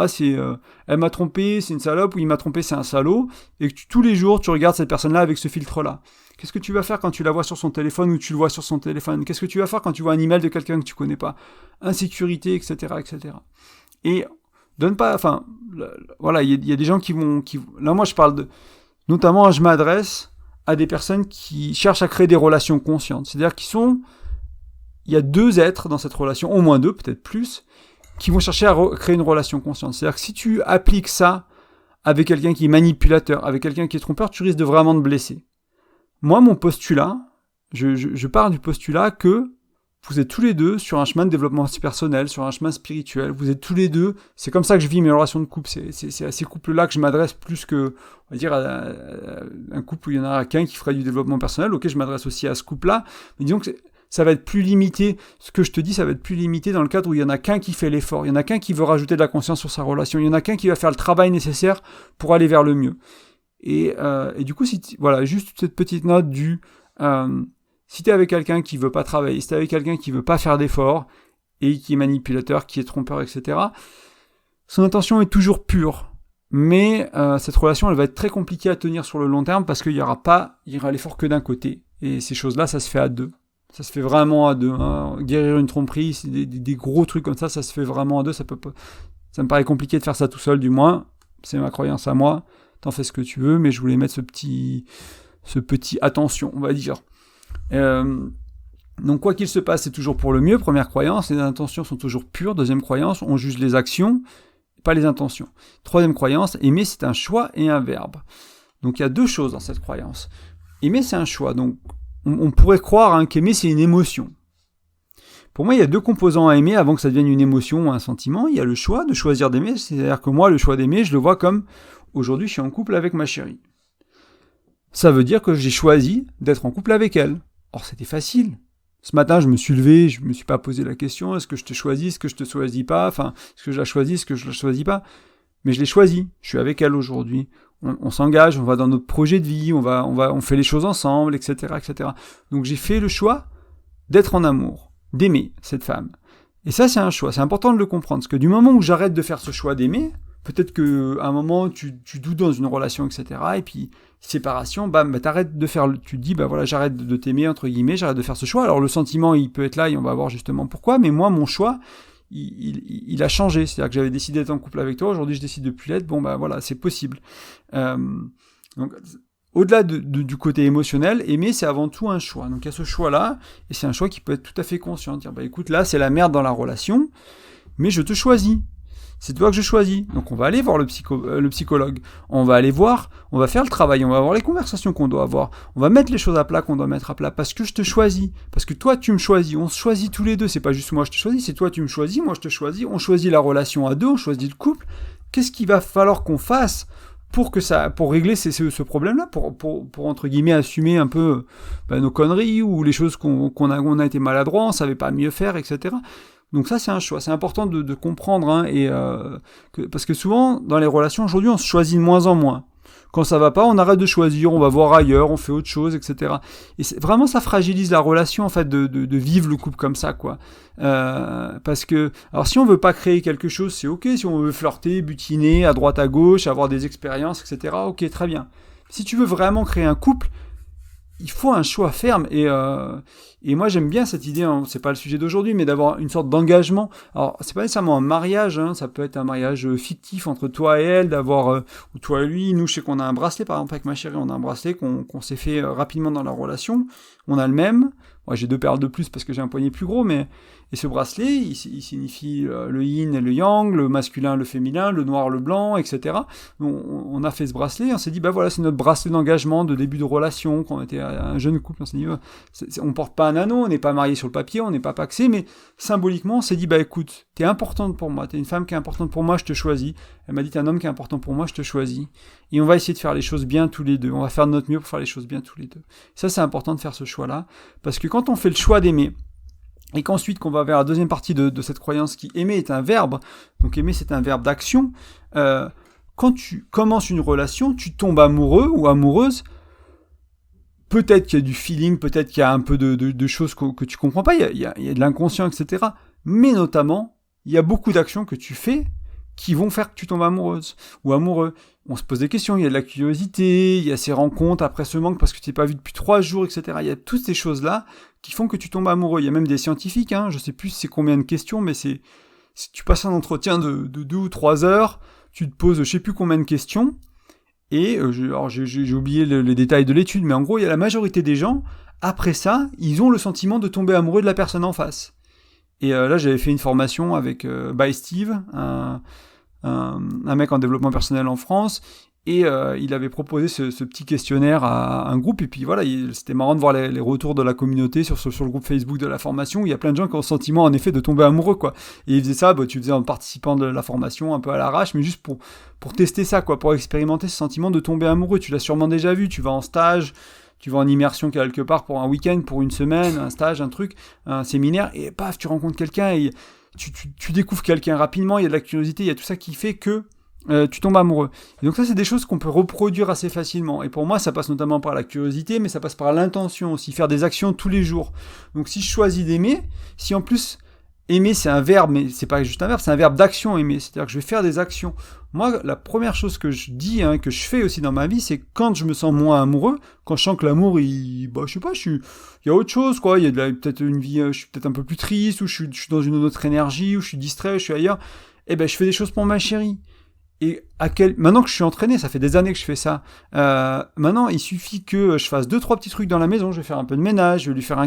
elle m'a trompé, c'est une salope, ou il m'a trompé, c'est un salaud, et que tous les jours, tu regardes cette personne-là avec ce filtre-là. Qu'est-ce que tu vas faire quand tu la vois sur son téléphone, ou tu le vois sur son téléphone? Qu'est-ce que tu vas faire quand tu vois un email de quelqu'un que tu connais pas? Insécurité, etc., etc. Et, voilà, il y a des gens qui vont, là, moi, je parle notamment, je m'adresse à des personnes qui cherchent à créer des relations conscientes. C'est-à-dire il y a 2 êtres dans cette relation, au moins 2, peut-être plus, qui vont chercher à créer une relation consciente. C'est-à-dire que si tu appliques ça avec quelqu'un qui est manipulateur, avec quelqu'un qui est trompeur, tu risques de vraiment te blesser. Moi, mon postulat, je pars du postulat que vous êtes tous les deux sur un chemin de développement personnel, sur un chemin spirituel. Vous êtes tous les deux. C'est comme ça que je vis mes relations de couple. C'est à ces couples-là que je m'adresse plus que, on va dire, à un couple où il y en a qu'un qui ferait du développement personnel. Ok, je m'adresse aussi à ce couple-là. Mais disons que ça va être plus limité. Ce que je te dis, ça va être plus limité dans le cadre où il y en a qu'un qui fait l'effort. Il y en a qu'un qui veut rajouter de la conscience sur sa relation. Il y en a qu'un qui va faire le travail nécessaire pour aller vers le mieux. Et du coup, voilà, juste cette petite note si t'es avec quelqu'un qui veut pas travailler, si t'es avec quelqu'un qui veut pas faire d'efforts, et qui est manipulateur, qui est trompeur, etc., son intention est toujours pure. Mais cette relation, elle va être très compliquée à tenir sur le long terme parce qu'il y aura l'effort que d'un côté. Et ces choses-là, ça se fait à 2. Ça se fait vraiment à 2. Hein. Guérir une tromperie, c'est des gros trucs comme ça se fait vraiment à 2. Ça me paraît compliqué de faire ça tout seul, du moins. C'est ma croyance à moi. T'en fais ce que tu veux, mais je voulais mettre ce petit attention, on va dire. Donc quoi qu'il se passe, c'est toujours pour le mieux. Première croyance, les intentions sont toujours pures. Deuxième croyance, on juge les actions, pas les intentions. Troisième croyance, aimer c'est un choix et un verbe. Donc il y a 2 choses dans cette croyance. Aimer c'est un choix, donc on pourrait croire qu'aimer c'est une émotion. Pour moi, il y a 2 composants à aimer avant que ça devienne une émotion ou un sentiment. Il y a le choix de choisir d'aimer, c'est-à-dire que moi, le choix d'aimer, je le vois comme aujourd'hui je suis en couple avec ma chérie. Ça veut dire que j'ai choisi d'être en couple avec elle. Or, c'était facile. Ce matin, je me suis levé, je me suis pas posé la question, est-ce que je te choisis, est-ce que je te choisis pas, est-ce que je la choisis, est-ce que je la choisis pas. Mais je l'ai choisi. Je suis avec elle aujourd'hui. On s'engage, on va dans notre projet de vie, on fait les choses ensemble, etc., etc. Donc, j'ai fait le choix d'être en amour, d'aimer cette femme. Et ça, c'est un choix. C'est important de le comprendre. Parce que du moment où j'arrête de faire ce choix d'aimer, peut-être qu'à un moment, tu doutes dans une relation, etc. Et puis, séparation, t'arrêtes de faire, tu te dis, voilà, j'arrête de t'aimer, entre guillemets, j'arrête de faire ce choix. Alors, le sentiment, il peut être là et on va voir justement pourquoi. Mais moi, mon choix, il a changé. C'est-à-dire que j'avais décidé d'être en couple avec toi. Aujourd'hui, je décide de plus l'être. Voilà, c'est possible. Donc, au-delà du côté émotionnel, aimer, c'est avant tout un choix. Donc, il y a ce choix-là. Et c'est un choix qui peut être tout à fait conscient. Dire, écoute, là, c'est la merde dans la relation. Mais je te choisis. C'est toi que je choisis. Donc on va aller voir le psychologue. On va aller voir, on va faire le travail, on va avoir les conversations qu'on doit avoir. On va mettre les choses à plat qu'on doit mettre à plat parce que je te choisis. Parce que toi tu me choisis. On se choisit tous les deux. C'est pas juste moi je te choisis, c'est toi tu me choisis, moi je te choisis. On choisit la relation à 2, on choisit le couple. Qu'est-ce qu'il va falloir qu'on fasse pour régler ce problème-là, pour entre guillemets assumer un peu nos conneries ou les choses qu'on a été maladroits, on savait pas mieux faire, etc. Donc ça, c'est un choix. C'est important de comprendre. Parce que souvent, dans les relations, aujourd'hui, on se choisit de moins en moins. Quand ça va pas, on arrête de choisir, on va voir ailleurs, on fait autre chose, etc. Et vraiment, ça fragilise la relation, en fait, de vivre le couple comme ça, quoi. Parce que, alors si on veut pas créer quelque chose, c'est ok. Si on veut flirter, butiner à droite, à gauche, avoir des expériences, etc. Ok, très bien. Si tu veux vraiment créer un couple, il faut un choix ferme et moi j'aime bien cette idée, c'est pas le sujet d'aujourd'hui, mais d'avoir une sorte d'engagement. Alors c'est pas nécessairement un mariage, ça peut être un mariage fictif entre toi et elle, ou toi et lui. Nous je sais qu'on a un bracelet, par exemple avec ma chérie, on a un bracelet qu'on s'est fait rapidement dans la relation. On a le même. Moi j'ai 2 perles de plus parce que j'ai un poignet plus gros, et ce bracelet, il signifie le yin et le yang, le masculin, le féminin, le noir, le blanc, etc. On a fait ce bracelet, on s'est dit, voilà, c'est notre bracelet d'engagement de début de relation, quand on était un jeune couple, on s'est dit, on porte pas un anneau, on n'est pas marié sur le papier, on n'est pas pacsé, mais symboliquement, on s'est dit, écoute, t'es importante pour moi, t'es une femme qui est importante pour moi, je te choisis. Elle m'a dit, t'es un homme qui est important pour moi, je te choisis. Et on va essayer de faire les choses bien tous les deux, on va faire de notre mieux pour faire les choses bien tous les deux. Ça, c'est important de faire ce choix-là, parce que quand on fait le choix d'aimer, et qu'ensuite qu'on va vers la deuxième partie de cette croyance qui aimer est un verbe, donc aimer c'est un verbe d'action, quand tu commences une relation, tu tombes amoureux ou amoureuse, peut-être qu'il y a du feeling, peut-être qu'il y a un peu de choses que tu comprends pas, il y a de l'inconscient, etc. Mais notamment, il y a beaucoup d'actions que tu fais qui vont faire que tu tombes amoureuse ou amoureux. On se pose des questions, il y a de la curiosité, il y a ces rencontres après ce manque parce que tu t'es pas vu depuis 3 jours, etc. Il y a toutes ces choses-là qui font que tu tombes amoureux. Il y a même des scientifiques, je sais plus c'est combien de questions, mais si tu passes un entretien de 2 ou 3 heures, tu te poses je sais plus combien de questions, Et alors j'ai oublié les détails de l'étude, mais en gros, il y a la majorité des gens, après ça, ils ont le sentiment de tomber amoureux de la personne en face. Et là, j'avais fait une formation avec By Steve, un mec en développement personnel en France, et il avait proposé ce petit questionnaire à un groupe, et puis voilà, c'était marrant de voir les retours de la communauté sur le groupe Facebook de la formation, où il y a plein de gens qui ont le sentiment, en effet, de tomber amoureux, quoi. Et il faisait ça, tu faisais en participant de la formation, un peu à l'arrache, mais juste pour tester ça, quoi, pour expérimenter ce sentiment de tomber amoureux. Tu l'as sûrement déjà vu, tu vas en stage, tu vas en immersion quelque part pour un week-end, pour une semaine, un stage, un truc, un séminaire, et paf, tu rencontres quelqu'un, et tu découvres quelqu'un rapidement, il y a de la curiosité, il y a tout ça qui fait que tu tombes amoureux. Et donc ça, c'est des choses qu'on peut reproduire assez facilement. Et pour moi, ça passe notamment par la curiosité, mais ça passe par l'intention aussi, faire des actions tous les jours. Donc si je choisis d'aimer, si en plus aimer c'est un verbe, mais c'est pas juste un verbe, c'est un verbe d'action aimer. C'est-à-dire que je vais faire des actions. Moi, la première chose que je dis, que je fais aussi dans ma vie, c'est quand je me sens moins amoureux, quand je sens que l'amour, il y a autre chose, quoi. Il y a peut-être une vie, je suis peut-être un peu plus triste, ou je suis dans une autre énergie, ou je suis distrait, je suis ailleurs. Eh ben, je fais des choses pour ma chérie. Et maintenant que je suis entraîné, ça fait des années que je fais ça. Maintenant, il suffit que je fasse 2-3 petits trucs dans la maison. Je vais faire un peu de ménage, je vais faire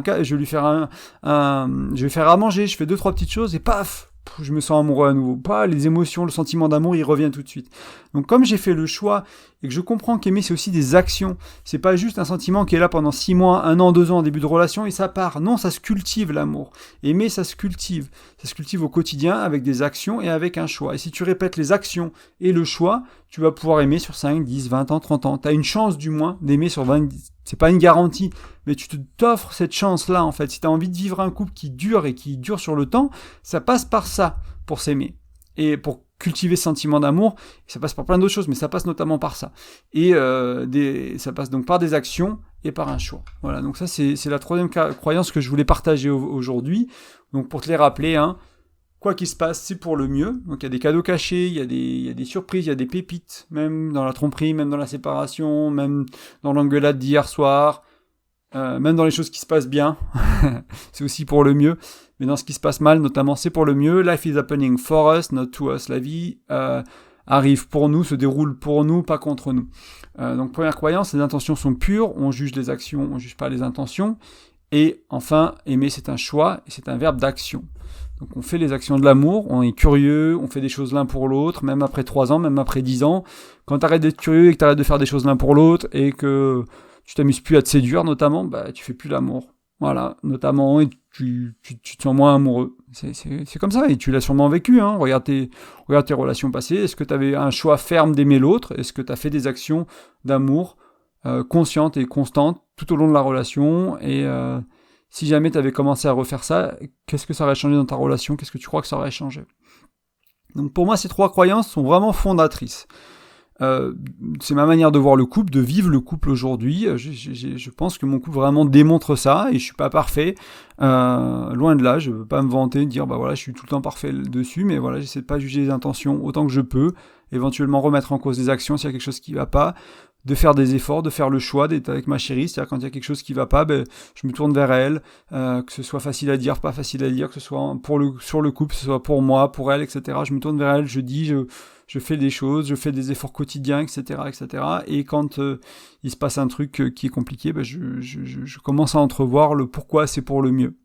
à manger. Je fais 2-3 petites choses et paf, je me sens amoureux à nouveau. Pas les émotions, le sentiment d'amour, il revient tout de suite. Donc, comme j'ai fait le choix et que je comprends qu'aimer c'est aussi des actions, c'est pas juste un sentiment qui est là pendant 6 mois, 1 an, 2 ans en début de relation et ça part. Non, ça se cultive l'amour. Aimer, ça se cultive. Ça se cultive au quotidien avec des actions et avec un choix. Et si tu répètes les actions et le choix, tu vas pouvoir aimer sur 5, 10, 20 ans, 30 ans. Tu as une chance du moins d'aimer sur 20, c'est pas une garantie, mais tu t'offres cette chance-là en fait. Si tu as envie de vivre un couple qui dure et qui dure sur le temps, ça passe par ça pour s'aimer. Et pour cultiver ce sentiment d'amour, ça passe par plein d'autres choses, mais ça passe notamment par ça. Et ça passe donc par des actions et par un choix. Voilà, donc ça c'est la troisième croyance que je voulais partager aujourd'hui. Donc pour te les rappeler, quoi qu'il se passe, c'est pour le mieux. Donc il y a des cadeaux cachés, il y a des surprises, il y a des pépites, même dans la tromperie, même dans la séparation, même dans l'engueulade d'hier soir, même dans les choses qui se passent bien, c'est aussi pour le mieux. Mais dans ce qui se passe mal, notamment, c'est pour le mieux. Life is happening for us, not to us. La vie arrive pour nous, se déroule pour nous, pas contre nous. Donc première croyance, les intentions sont pures, on juge les actions, on juge pas les intentions. Et enfin, aimer c'est un choix, et c'est un verbe d'action. Donc on fait les actions de l'amour, on est curieux, on fait des choses l'un pour l'autre, même après 3 ans, même après 10 ans. Quand t'arrêtes d'être curieux et que t'arrêtes de faire des choses l'un pour l'autre, et que tu t'amuses plus à te séduire notamment, tu fais plus l'amour. Voilà, notamment, et tu te sens moins amoureux. C'est comme ça, et tu l'as sûrement vécu. Regarde tes relations passées. Est-ce que tu avais un choix ferme d'aimer l'autre ? Est-ce que tu as fait des actions d'amour conscientes et constantes tout au long de la relation ? Et si jamais tu avais commencé à refaire ça, qu'est-ce que ça aurait changé dans ta relation ? Qu'est-ce que tu crois que ça aurait changé ? Donc pour moi, ces 3 croyances sont vraiment fondatrices. C'est ma manière de voir le couple, de vivre le couple aujourd'hui. Je pense que mon couple vraiment démontre ça, et je suis pas parfait, loin de là. Je veux pas me vanter, dire je suis tout le temps parfait dessus, mais voilà, j'essaie de pas juger les intentions autant que je peux, éventuellement remettre en cause des actions s'il y a quelque chose qui va pas, de faire des efforts, de faire le choix d'être avec ma chérie, c'est-à-dire quand il y a quelque chose qui va pas, je me tourne vers elle, que ce soit facile à dire, pas facile à dire, que ce soit sur le couple, que ce soit pour moi, pour elle, etc. Je me tourne vers elle, je dis, je fais des choses, je fais des efforts quotidiens, etc., etc. Et quand il se passe un truc qui est compliqué, je commence à entrevoir le pourquoi c'est pour le mieux.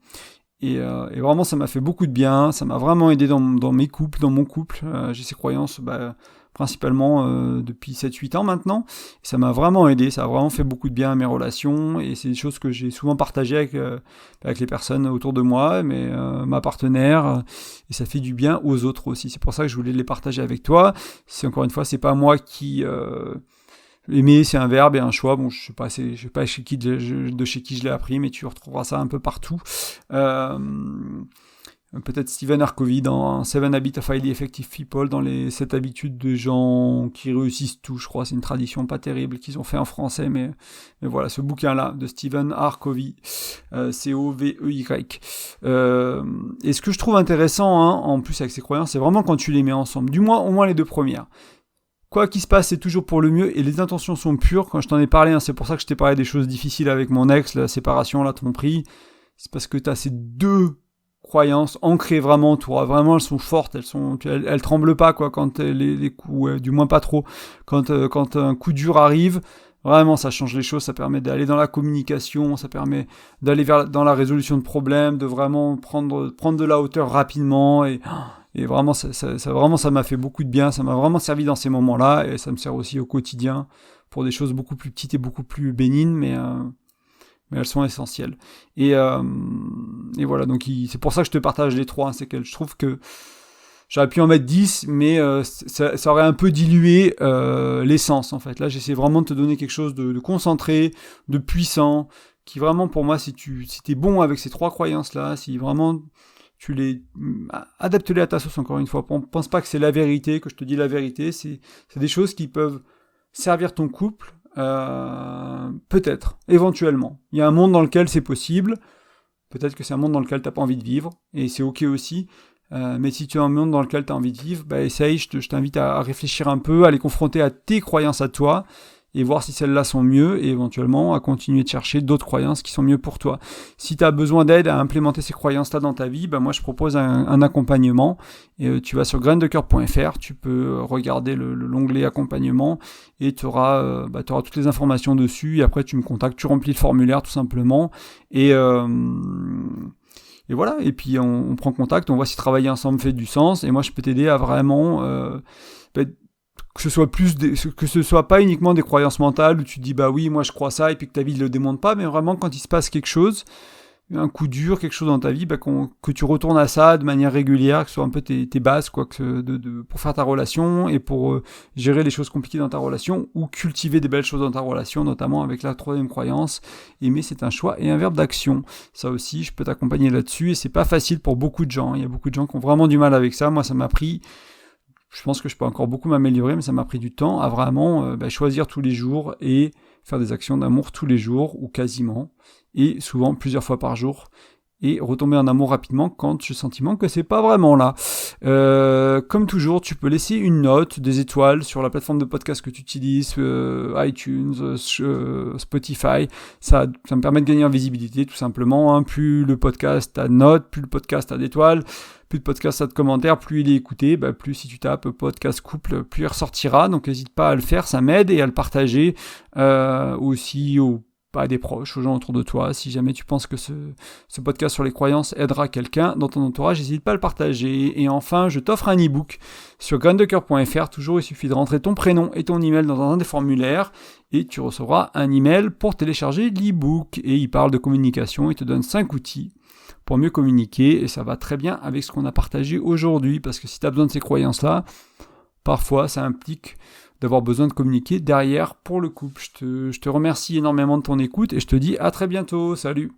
Et vraiment, ça m'a fait beaucoup de bien, ça m'a vraiment aidé dans mes couples, dans mon couple. J'ai ces croyances, principalement depuis 7-8 ans maintenant. Et ça m'a vraiment aidé, ça a vraiment fait beaucoup de bien à mes relations, et c'est des choses que j'ai souvent partagées avec les personnes autour de moi, mais ma partenaire, et ça fait du bien aux autres aussi. C'est pour ça que je voulais les partager avec toi. Encore une fois, c'est pas moi qui... aimer, c'est un verbe et un choix. Bon, je sais pas de chez qui je l'ai appris, mais tu retrouveras ça un peu partout. Peut-être Stephen R. Covey dans 7 Habits of Highly Effective People, dans les 7 habitudes de gens qui réussissent tout, je crois. C'est une tradition pas terrible qu'ils ont fait en français, mais voilà, ce bouquin-là de Stephen R. Covey, C-O-V-E-Y. Et ce que je trouve intéressant, en plus avec ces croyances, c'est vraiment quand tu les mets ensemble. Du moins, au moins les 2 premières. Quoi qu'il se passe, c'est toujours pour le mieux, et les intentions sont pures. Quand je t'en ai parlé, c'est pour ça que je t'ai parlé des choses difficiles avec mon ex, la séparation, la tromperie. C'est parce que tu as ces 2 croyances ancrées vraiment en toi. Vraiment, elles sont fortes, elles tremblent pas, quoi, quand les coups, du moins pas trop. Quand un coup dur arrive, vraiment, ça change les choses, ça permet d'aller dans la communication, ça permet d'aller dans la résolution de problèmes, de vraiment prendre de la hauteur rapidement, et vraiment, ça m'a fait beaucoup de bien, ça m'a vraiment servi dans ces moments-là, et ça me sert aussi au quotidien pour des choses beaucoup plus petites et beaucoup plus bénignes, mais elles sont essentielles. Et voilà, donc c'est pour ça que je te partage les 3, hein, c'est que je trouve que j'aurais pu en mettre 10, mais ça aurait un peu dilué l'essence, en fait. Là, j'essaie vraiment de te donner quelque chose de concentré, de puissant, qui vraiment, pour moi, si t'es bon avec ces 3 croyances-là, si vraiment adapte-les à ta sauce, encore une fois. Pense pas que c'est la vérité, que je te dis la vérité, c'est des choses qui peuvent servir ton couple, peut-être, éventuellement. Il y a un monde dans lequel c'est possible, peut-être que c'est un monde dans lequel t'as pas envie de vivre, et c'est ok aussi. Mais si tu es un monde dans lequel tu as envie de vivre, essaye, je t'invite à réfléchir un peu, à les confronter à tes croyances à toi, et voir si celles-là sont mieux, et éventuellement à continuer de chercher d'autres croyances qui sont mieux pour toi. Si tu as besoin d'aide à implémenter ces croyances-là dans ta vie, moi je propose un accompagnement, et tu vas sur graindecoeur.fr, tu peux regarder l'onglet accompagnement, et tu auras toutes les informations dessus, et après tu me contactes, tu remplis le formulaire tout simplement, et voilà, et puis on prend contact, on voit si travailler ensemble fait du sens, et moi je peux t'aider à vraiment que ce soit pas uniquement des croyances mentales où tu te dis oui moi je crois ça et puis que ta vie ne le démontre pas, mais vraiment quand il se passe quelque chose, un coup dur, quelque chose dans ta vie, que tu retournes à ça de manière régulière, que ce soit un peu tes bases, quoi, pour faire ta relation et pour gérer les choses compliquées dans ta relation, ou cultiver des belles choses dans ta relation, notamment avec la 3e croyance. Aimer, c'est un choix et un verbe d'action. Ça aussi, je peux t'accompagner là-dessus, et c'est pas facile pour beaucoup de gens. Il y a beaucoup de gens qui ont vraiment du mal avec ça. Moi, ça m'a pris... Je pense que je peux encore beaucoup m'améliorer, mais ça m'a pris du temps à vraiment choisir tous les jours et faire des actions d'amour tous les jours, ou quasiment, et souvent plusieurs fois par jour, et retomber en amour rapidement quand j'ai le sentiment que c'est pas vraiment là. Comme toujours, tu peux laisser une note, des étoiles sur la plateforme de podcast que tu utilises, iTunes, Spotify. Ça me permet de gagner en visibilité, tout simplement. Hein. Plus le podcast a de notes, plus le podcast a d'étoiles, plus de podcast a de commentaires, plus il est écouté, plus si tu tapes podcast couple, plus il ressortira. Donc n'hésite pas à le faire, ça m'aide, et à le partager aussi à des proches, aux gens autour de toi. Si jamais tu penses que ce podcast sur les croyances aidera quelqu'un dans ton entourage, n'hésite pas à le partager. Et enfin, je t'offre un e-book sur graindecoeur.fr. Toujours, il suffit de rentrer ton prénom et ton email dans un des formulaires, et tu recevras un email pour télécharger l'e-book. Et il parle de communication, il te donne 5 outils pour mieux communiquer, et ça va très bien avec ce qu'on a partagé aujourd'hui, parce que si tu as besoin de ces croyances-là, parfois ça implique d'avoir besoin de communiquer derrière pour le couple. Je te remercie énormément de ton écoute, et je te dis à très bientôt. Salut!